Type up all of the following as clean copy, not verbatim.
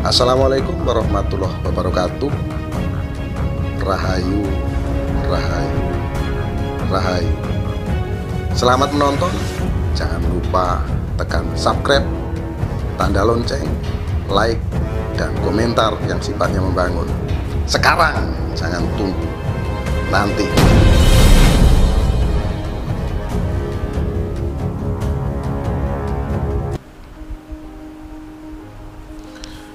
Assalamualaikum warahmatullahi wabarakatuh. Rahayu, rahayu, rahayu. Selamat menonton. Jangan lupa tekan subscribe, tanda lonceng, like, dan komentar yang sifatnya membangun. Sekarang, jangan tunggu nanti.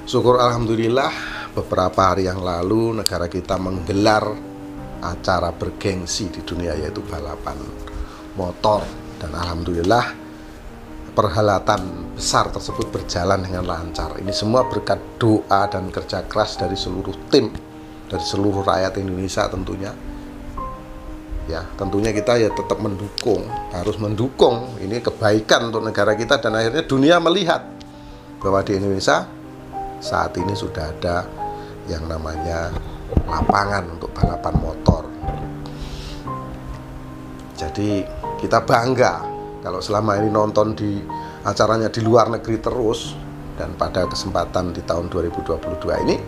Syukur alhamdulillah, beberapa hari yang lalu negara kita menggelar acara bergengsi di dunia, yaitu balapan motor. Dan alhamdulillah perhelatan besar tersebut berjalan dengan lancar. Ini semua berkat doa dan kerja keras dari seluruh tim, dari seluruh rakyat Indonesia tentunya. Ya, tentunya kita ya tetap mendukung, harus mendukung. Ini kebaikan untuk negara kita, dan akhirnya dunia melihat bahwa di Indonesia saat ini sudah ada yang namanya lapangan untuk balapan motor. Jadi kita bangga kalau selama ini nonton di acaranya di luar negeri terus, dan pada kesempatan di tahun 2022 ini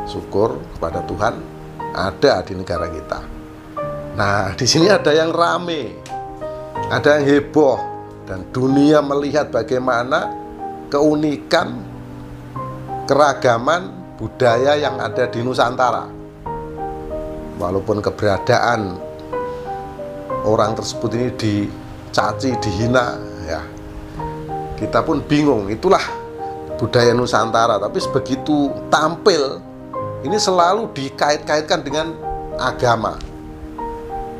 syukur kepada Tuhan ada di negara kita. Nah, di sini ada yang rame, ada yang heboh, dan dunia melihat bagaimana keunikan keragaman budaya yang ada di Nusantara. Walaupun keberadaan orang tersebut ini dicaci, dihina, ya, kita pun bingung. Itulah budaya Nusantara. Tapi begitu tampil, ini selalu dikait-kaitkan dengan agama.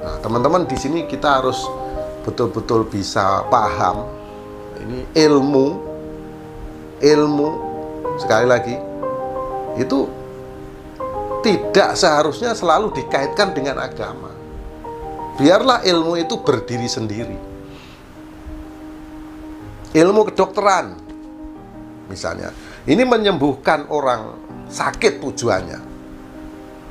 Nah, teman-teman, di sini kita harus betul-betul bisa paham. Ini ilmu, sekali lagi, itu tidak seharusnya selalu dikaitkan dengan agama. Biarlah ilmu itu berdiri sendiri. Ilmu kedokteran misalnya, ini menyembuhkan orang sakit tujuannya.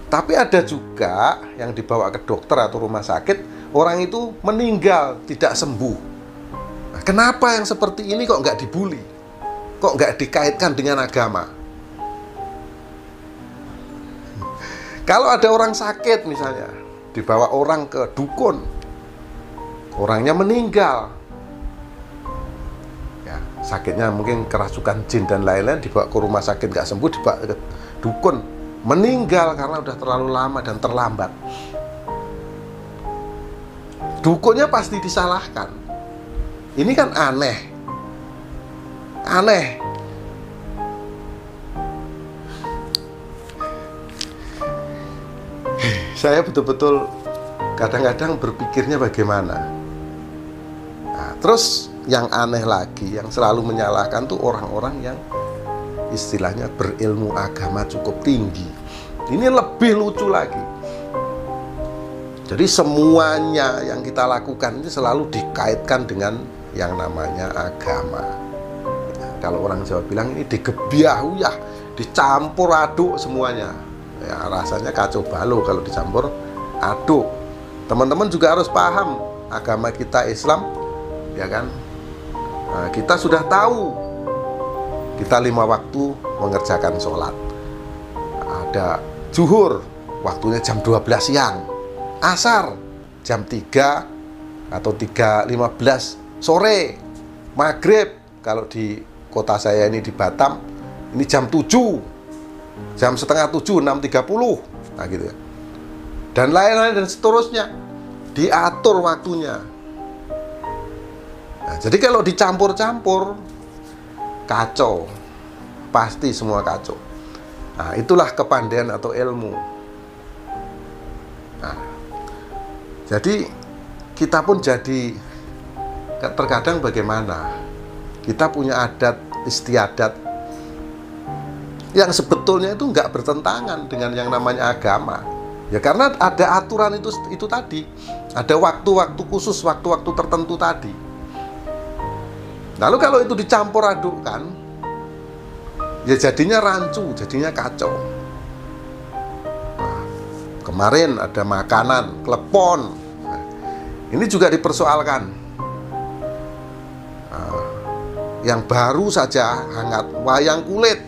Tapi ada juga yang dibawa ke dokter atau rumah sakit, orang itu meninggal tidak sembuh. Nah, kenapa yang seperti ini kok nggak dibully? Kok nggak dikaitkan dengan agama? Kalau ada orang sakit misalnya, dibawa orang ke dukun, orangnya meninggal, ya, sakitnya mungkin kerasukan jin dan lain-lain, dibawa ke rumah sakit nggak sembuh, dibawa ke dukun, meninggal karena udah terlalu lama dan terlambat. Dukunnya pasti disalahkan. Ini kan aneh. Saya betul-betul kadang-kadang berpikirnya bagaimana. Nah, terus yang aneh lagi, yang selalu menyalahkan tuh orang-orang yang istilahnya berilmu agama cukup tinggi. Ini lebih lucu lagi. Jadi semuanya yang kita lakukan ini selalu dikaitkan dengan yang namanya agama. Kalau orang Jawa bilang ini digebyahuyah, dicampur aduk semuanya. Ya, rasanya kacau balau kalau dicampur aduk. Teman-teman juga harus paham, agama kita Islam, ya kan? Nah, kita sudah tahu, kita 5 waktu mengerjakan sholat. Ada zuhur, waktunya jam 12 siang. Asar, jam 3 atau 3.15 sore. Maghrib, kalau di kota saya ini di Batam, ini jam 7, jam setengah 7, 6.30, nah gitu ya. Dan lain-lain dan seterusnya, diatur waktunya. Nah, jadi kalau dicampur-campur, kacau, pasti semua kacau. Nah, itulah kepandaian atau ilmu. Nah, jadi kita pun jadi terkadang bagaimana? Kita punya adat istiadat yang sebetulnya itu nggak bertentangan dengan yang namanya agama. Ya karena ada aturan itu tadi. Ada waktu-waktu khusus, waktu-waktu tertentu tadi. Lalu kalau itu dicampur adukkan, ya jadinya rancu, jadinya kacau. Nah, kemarin ada makanan, klepon. Nah, ini juga dipersoalkan. Yang baru saja hangat, wayang kulit.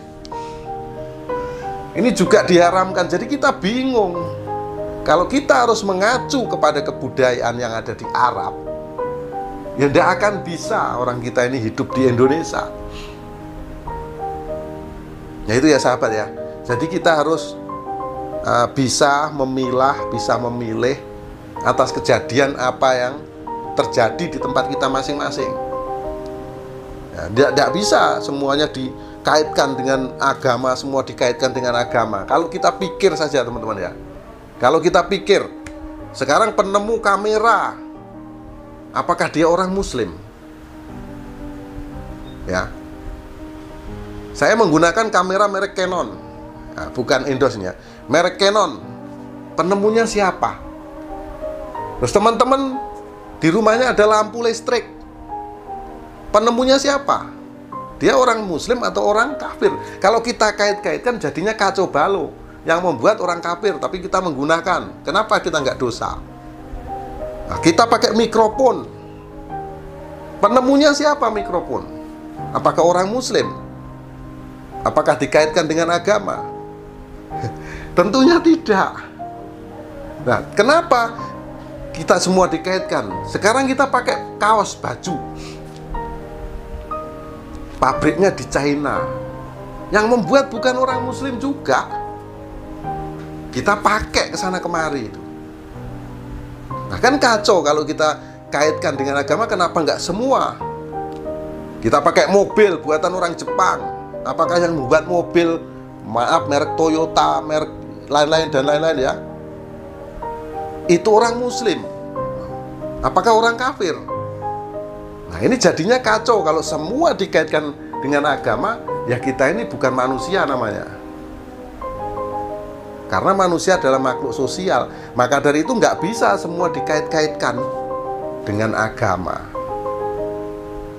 Ini juga diharamkan. Jadi kita bingung. Kalau kita harus mengacu kepada kebudayaan yang ada di Arab, ya tidak akan bisa orang kita ini hidup di Indonesia. Ya itu ya sahabat ya. Jadi kita harus bisa memilah, bisa memilih atas kejadian apa yang terjadi di tempat kita masing-masing. Ya, tidak bisa semuanya dikaitkan dengan agama, semua dikaitkan dengan agama. Kalau kita pikir saja teman-teman ya. Kalau kita pikir, sekarang penemu kamera, apakah dia orang Muslim? Ya, saya menggunakan kamera merek Canon, nah, bukan endorse-nya, merek Canon. Penemunya siapa? Terus teman-teman di rumahnya ada lampu listrik. Penemunya siapa? Dia orang Muslim atau orang kafir? Kalau kita kait-kaitkan jadinya kacau balau. Yang membuat orang kafir, tapi kita menggunakan. Kenapa kita nggak dosa? Nah, kita pakai mikrofon. Penemunya siapa mikrofon? Apakah orang Muslim? Apakah dikaitkan dengan agama? Tentunya tidak. Nah, kenapa kita semua dikaitkan? Sekarang kita pakai kaos baju. Pabriknya di China. Yang membuat bukan orang Muslim juga. Kita pakai kesana kemari itu. Nah kan kacau kalau kita kaitkan dengan agama. Kenapa nggak semua? Kita pakai mobil buatan orang Jepang. Apakah yang membuat mobil, maaf, merek Toyota, merek lain-lain dan lain-lain ya, itu orang Muslim? Apakah orang kafir? Nah ini jadinya kacau. Kalau semua dikaitkan dengan agama, ya kita ini bukan manusia namanya. Karena manusia adalah makhluk sosial. Maka dari itu nggak bisa semua dikait-kaitkan dengan agama.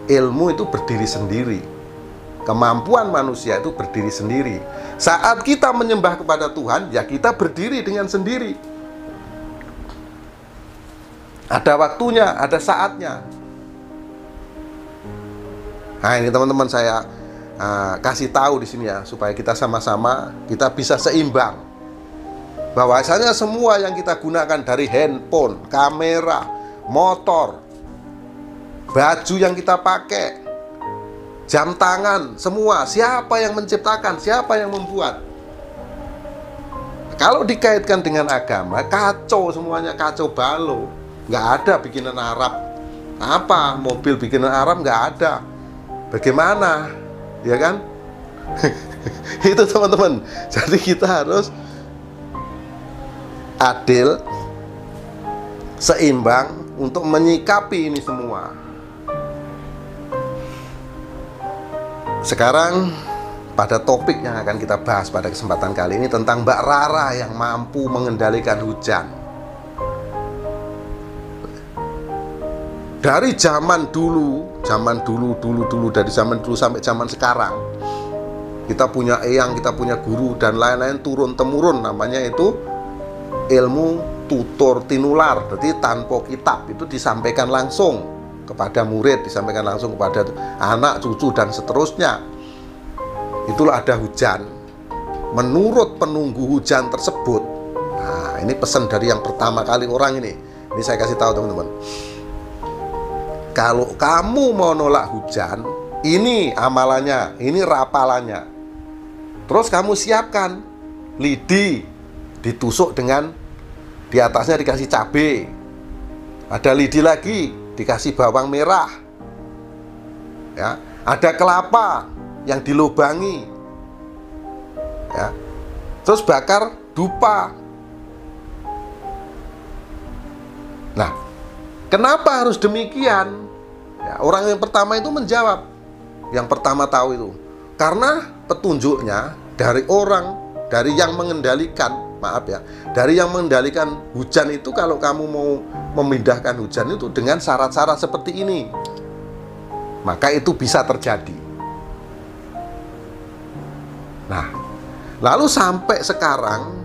Ilmu itu berdiri sendiri. Kemampuan manusia itu berdiri sendiri. Saat kita menyembah kepada Tuhan, ya kita berdiri dengan sendiri. Ada waktunya, ada saatnya. Nah ini teman-teman saya kasih tahu di sini ya, supaya kita sama-sama kita bisa seimbang. Bahwasanya semua yang kita gunakan dari handphone, kamera, motor, baju yang kita pakai, jam tangan, semua siapa yang menciptakan, siapa yang membuat. Kalau dikaitkan dengan agama, kacau semuanya, kacau balau. Nggak ada bikinan Arab. Apa? Mobil bikinan Arab nggak ada. Bagaimana? Ya kan? Itu teman-teman. Jadi kita harus adil, seimbang untuk menyikapi ini semua. Sekarang pada topik yang akan kita bahas pada kesempatan kali ini tentang Mbak Rara yang mampu mengendalikan hujan. Dari zaman dulu dari zaman dulu sampai zaman sekarang, kita punya eyang, kita punya guru dan lain-lain turun temurun, namanya itu ilmu tutor tinular. Berarti tanpa kitab, itu disampaikan langsung kepada murid, disampaikan langsung kepada anak, cucu dan seterusnya. Itulah ada hujan. Menurut penunggu hujan tersebut, nah ini pesan dari yang pertama kali orang ini. Ini saya kasih tahu teman-teman. Kalau kamu mau nolak hujan, ini amalannya, ini rapalannya. Terus kamu siapkan lidi, ditusuk dengan di atasnya dikasih cabai, ada lidi lagi dikasih bawang merah, ya, ada kelapa yang dilubangi, ya, terus bakar dupa. Nah, kenapa harus demikian? Ya, orang yang pertama itu menjawab, yang pertama tahu itu, karena petunjuknya dari yang mengendalikan. Maaf ya, dari yang mengendalikan hujan itu, kalau kamu mau memindahkan hujan itu dengan syarat-syarat seperti ini, maka itu bisa terjadi. Nah, lalu sampai sekarang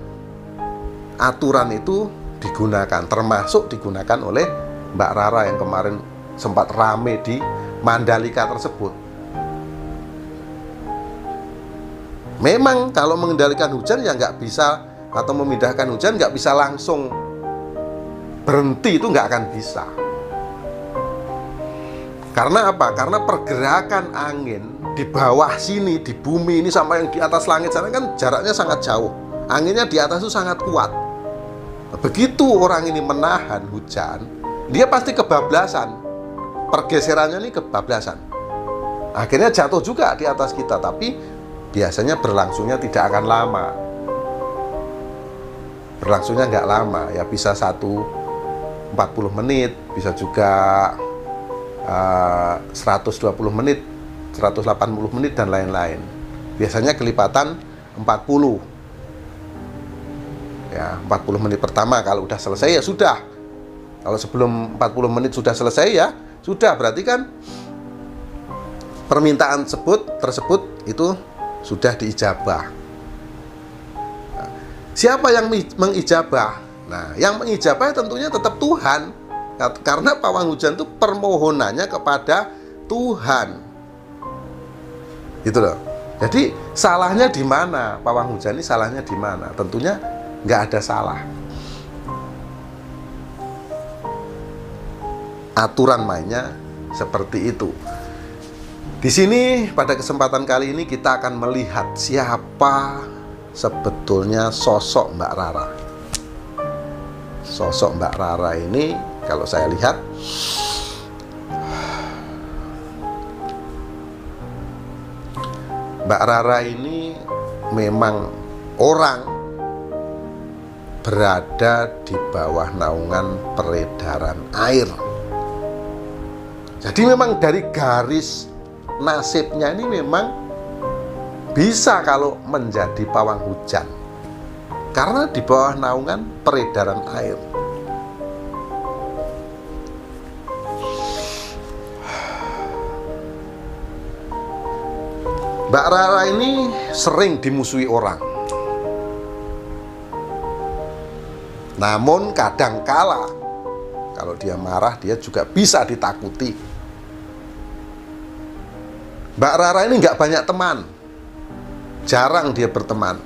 aturan itu digunakan, termasuk digunakan oleh Mbak Rara yang kemarin sempat rame di Mandalika tersebut. Memang kalau mengendalikan hujan ya nggak bisa, atau memindahkan hujan nggak bisa langsung berhenti, itu nggak akan bisa. Karena apa? Karena pergerakan angin di bawah sini, di bumi ini sama yang di atas langit sana kan jaraknya sangat jauh. Anginnya di atas itu sangat kuat. Begitu orang ini menahan hujan, dia pasti kebablasan. Pergeserannya ini kebablasan. Akhirnya jatuh juga di atas kita, tapi biasanya berlangsungnya tidak akan lama. Berlangsungnya nggak lama, ya bisa 40 menit, bisa juga 120 menit, 180 menit, dan lain-lain. Biasanya kelipatan 40. Ya, 40 menit pertama kalau udah selesai ya sudah. Kalau sebelum 40 menit sudah selesai ya sudah, berarti kan permintaan tersebut itu sudah diijabah. Nah, siapa yang mengijabah? Nah, yang mengijabah tentunya tetap Tuhan. Karena pawang hujan itu permohonannya kepada Tuhan. Gitu loh. Jadi salahnya di mana? Pawang hujan ini salahnya di mana? Tentunya nggak ada salah. Aturan mainnya seperti itu. Di sini pada kesempatan kali ini kita akan melihat siapa sebetulnya sosok Mbak Rara. Sosok Mbak Rara ini kalau saya lihat Mbak Rara ini memang orang berada di bawah naungan peredaran air. Jadi memang dari garis nasibnya ini memang bisa kalau menjadi pawang hujan, karena di bawah naungan peredaran air. Mbak Rara ini sering dimusuhi orang. Namun kadangkala kalau dia marah, dia juga bisa ditakuti. Mbak Rara ini nggak banyak teman. Jarang dia berteman.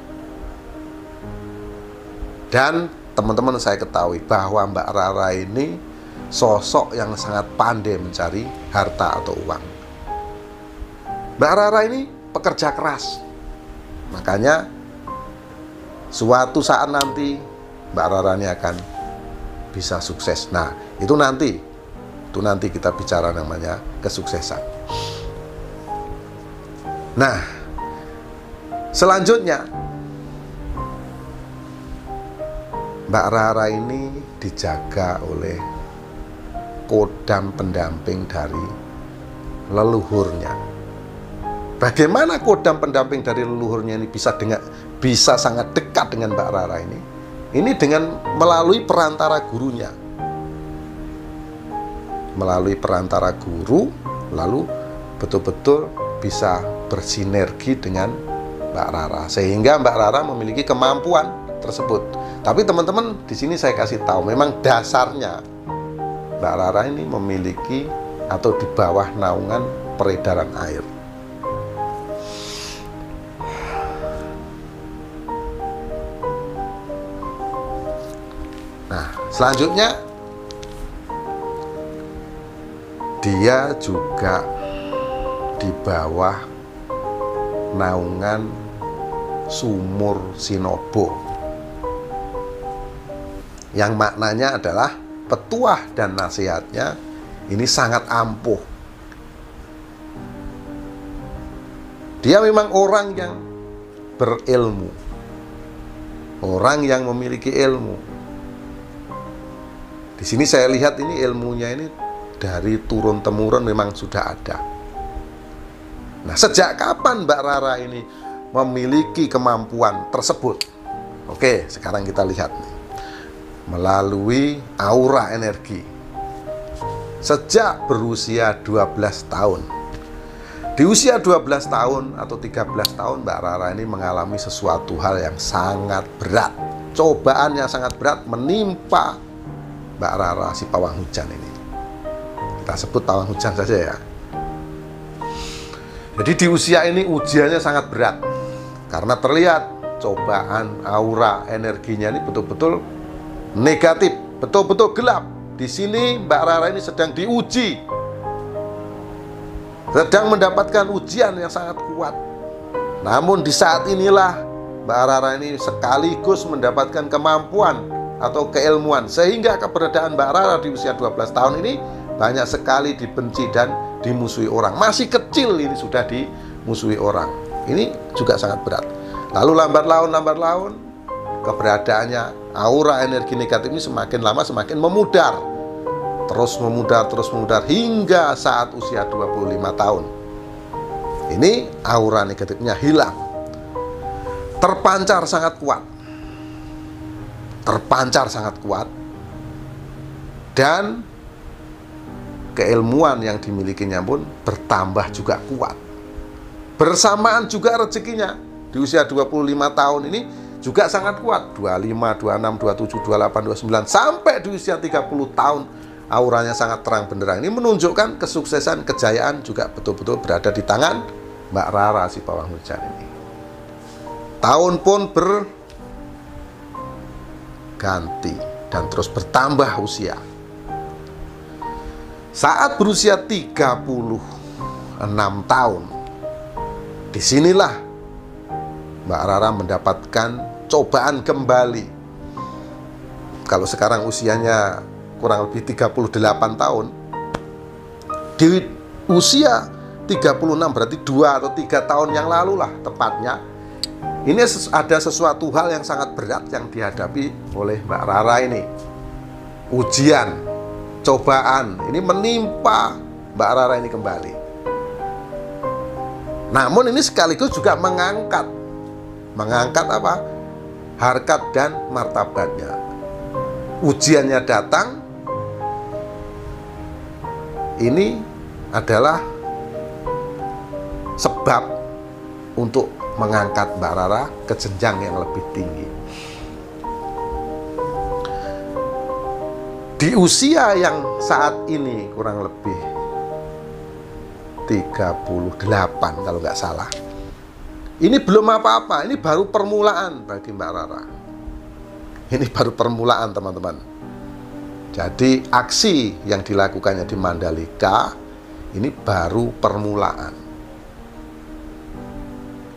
Dan teman-teman saya ketahui bahwa Mbak Rara ini sosok yang sangat pandai mencari harta atau uang. Mbak Rara ini pekerja keras. Makanya suatu saat nanti Mbak Rara ini akan bisa sukses. Nah, itu nanti kita bicara namanya kesuksesan. Nah, selanjutnya Mbak Rara ini dijaga oleh kodam pendamping dari leluhurnya. Bagaimana kodam pendamping dari leluhurnya ini bisa sangat dekat dengan Mbak Rara ini? Ini dengan melalui perantara gurunya. Melalui perantara guru, lalu betul-betul bisa bersinergi dengan Mbak Rara, sehingga Mbak Rara memiliki kemampuan tersebut. Tapi teman-teman, di sini saya kasih tahu, memang dasarnya Mbak Rara ini memiliki atau di bawah naungan peredaran air. Nah, selanjutnya dia juga di bawah naungan sumur Sinobo, yang maknanya adalah petuah dan nasihatnya ini sangat ampuh. Dia memang orang yang berilmu, orang yang memiliki ilmu. Di sini saya lihat ini ilmunya ini dari turun-temurun memang sudah ada. Nah, sejak kapan Mbak Rara ini memiliki kemampuan tersebut? Oke, sekarang kita lihat nih. Melalui aura energi. Sejak berusia 12 tahun. Di usia 12 tahun atau 13 tahun Mbak Rara ini mengalami sesuatu hal yang sangat berat. Cobaan yang sangat berat menimpa Mbak Rara si pawang hujan ini. Kita sebut pawang hujan saja ya. Jadi di usia ini ujiannya sangat berat. Karena terlihat cobaan aura energinya ini betul-betul negatif, betul-betul gelap. Di sini Mbak Rara ini sedang diuji, sedang mendapatkan ujian yang sangat kuat. Namun di saat inilah Mbak Rara ini sekaligus mendapatkan kemampuan atau keilmuan, sehingga keberadaan Mbak Rara di usia 12 tahun ini banyak sekali dibenci dan dimusuhi orang. Masih kecil ini sudah dimusuhi orang. Ini juga sangat berat. Lalu lambat laun keberadaannya, aura energi negatif ini semakin lama semakin memudar, terus memudar hingga saat usia 25 tahun. Ini aura negatifnya hilang, terpancar sangat kuat, dan keilmuan yang dimilikinya pun bertambah juga kuat. Bersamaan juga rezekinya di usia 25 tahun ini juga sangat kuat. 25, 26, 27, 28, 29 sampai di usia 30 tahun auranya sangat terang benderang. Ini menunjukkan kesuksesan, kejayaan juga betul-betul berada di tangan Mbak Rara si pawang hujan ini. Tahun pun berganti dan terus bertambah usia. Saat berusia 36 tahun, disinilah Mbak Rara mendapatkan cobaan kembali. Kalau sekarang usianya kurang lebih 38 tahun, di usia 36 berarti 2 atau 3 tahun yang lalu lah tepatnya, ini ada sesuatu hal yang sangat berat yang dihadapi oleh Mbak Rara ini. Ujian, cobaan ini menimpa Mbak Rara ini kembali. Namun ini sekaligus juga mengangkat apa? Harkat dan martabatnya. Ujiannya datang, ini adalah sebab untuk mengangkat Mbak Rara ke jenjang yang lebih tinggi. Di usia yang saat ini kurang lebih 38 kalau nggak salah, ini belum apa-apa, ini baru permulaan bagi Mbak Rara. Ini baru permulaan, teman-teman. Jadi aksi yang dilakukannya di Mandalika ini baru permulaan.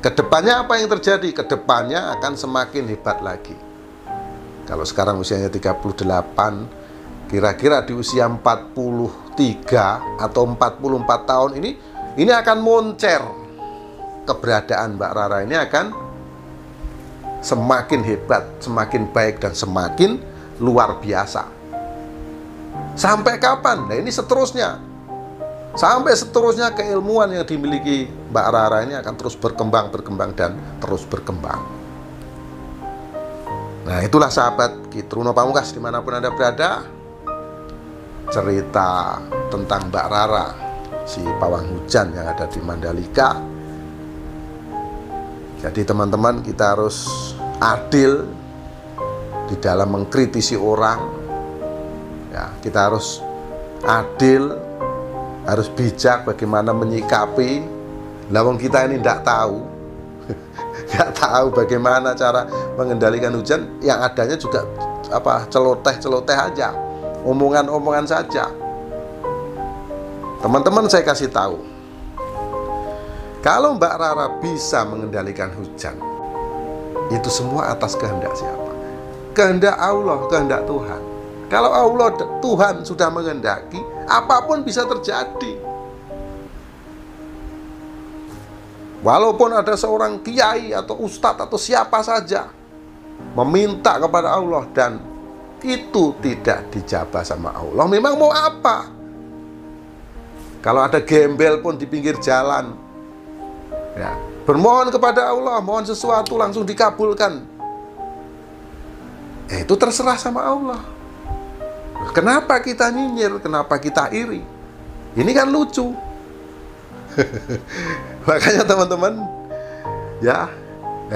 Kedepannya apa yang terjadi? Kedepannya akan semakin hebat lagi. Kalau sekarang usianya 38, kira-kira di usia 43 atau 44 tahun ini akan moncer. Keberadaan Mbak Rara ini akan semakin hebat, semakin baik, dan semakin luar biasa. Sampai kapan? Nah, ini seterusnya. Sampai seterusnya keilmuan yang dimiliki Mbak Rara ini akan terus berkembang dan terus berkembang. Nah, itulah sahabat Kitruno Pamungkas dimanapun Anda berada, cerita tentang Mbak Rara si pawang hujan yang ada di Mandalika. Jadi teman-teman, kita harus adil di dalam mengkritisi orang. Ya, kita harus adil, harus bijak bagaimana menyikapi. Lawang kita ini tidak tahu, nggak tahu bagaimana cara mengendalikan hujan. Yang adanya juga celoteh aja, omongan saja. Teman-teman, saya kasih tahu, kalau Mbak Rara bisa mengendalikan hujan, itu semua atas kehendak siapa? Kehendak Allah, kehendak Tuhan. Kalau Allah, Tuhan sudah menghendaki, apapun bisa terjadi. Walaupun ada seorang kiai atau ustadz atau siapa saja meminta kepada Allah dan itu tidak dijabah sama Allah, memang mau apa? Kalau ada gembel pun di pinggir jalan, ya, bermohon kepada Allah, mohon sesuatu langsung dikabulkan. Itu terserah sama Allah. Kenapa kita nyinyir? Kenapa kita iri? Ini kan lucu. Makanya teman-teman, ya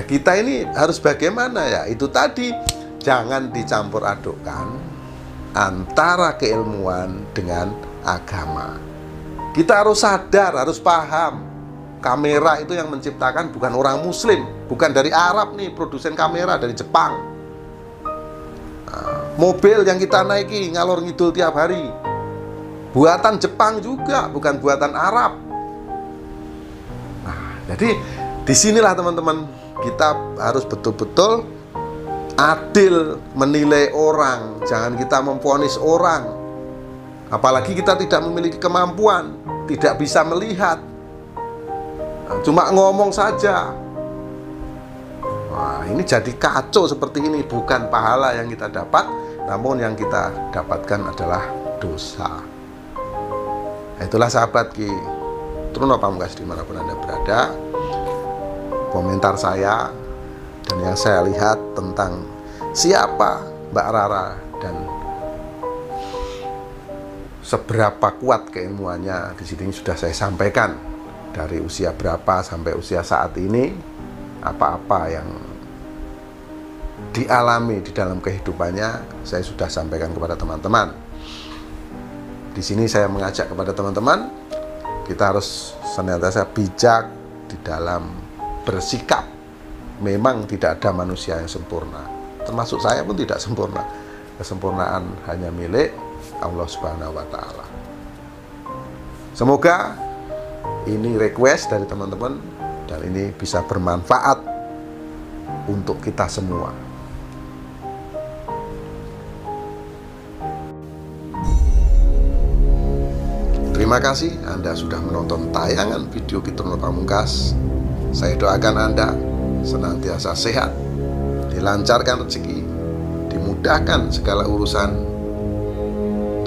kita ini harus bagaimana ya? Itu tadi, jangan dicampur adukkan antara keilmuan dengan agama. Kita harus sadar, harus paham kamera itu yang menciptakan bukan orang Muslim, bukan dari Arab nih, produsen kamera dari Jepang. Nah, mobil yang kita naiki ngalor ngidul tiap hari buatan Jepang juga, bukan buatan Arab. Nah, jadi disinilah teman-teman, kita harus betul-betul adil menilai orang. Jangan kita memvonis orang, apalagi kita tidak memiliki kemampuan, tidak bisa melihat, cuma ngomong saja. Wah, ini jadi kacau seperti ini. Bukan pahala yang kita dapat, namun yang kita dapatkan adalah dosa. Itulah sahabat Ki Truno Pamungkas dimanapun Anda berada, komentar saya dan yang saya lihat tentang siapa Mbak Rara dan seberapa kuat keilmuannya di sini sudah saya sampaikan. Dari usia berapa sampai usia saat ini, apa-apa yang dialami di dalam kehidupannya saya sudah sampaikan kepada teman-teman. Di sini saya mengajak kepada teman-teman, kita harus senantiasa bijak di dalam bersikap. Memang tidak ada manusia yang sempurna, termasuk saya pun tidak sempurna. Kesempurnaan hanya milik Allah Subhanahu wa Ta'ala. Semoga ini request dari teman-teman dan ini bisa bermanfaat untuk kita semua. Terima kasih Anda sudah menonton tayangan video Ki Truno Pamungkas. Saya doakan Anda senantiasa sehat, dilancarkan rezeki, dimudahkan segala urusan,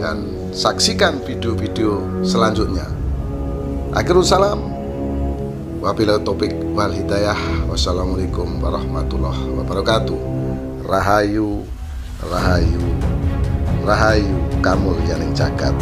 dan saksikan video-video selanjutnya. Akhirul salam, wabillahi taufiq wal hidayah. Wassalamualaikum warahmatullahi wabarakatuh. Rahayu, rahayu, rahayu kamul yaning jagat.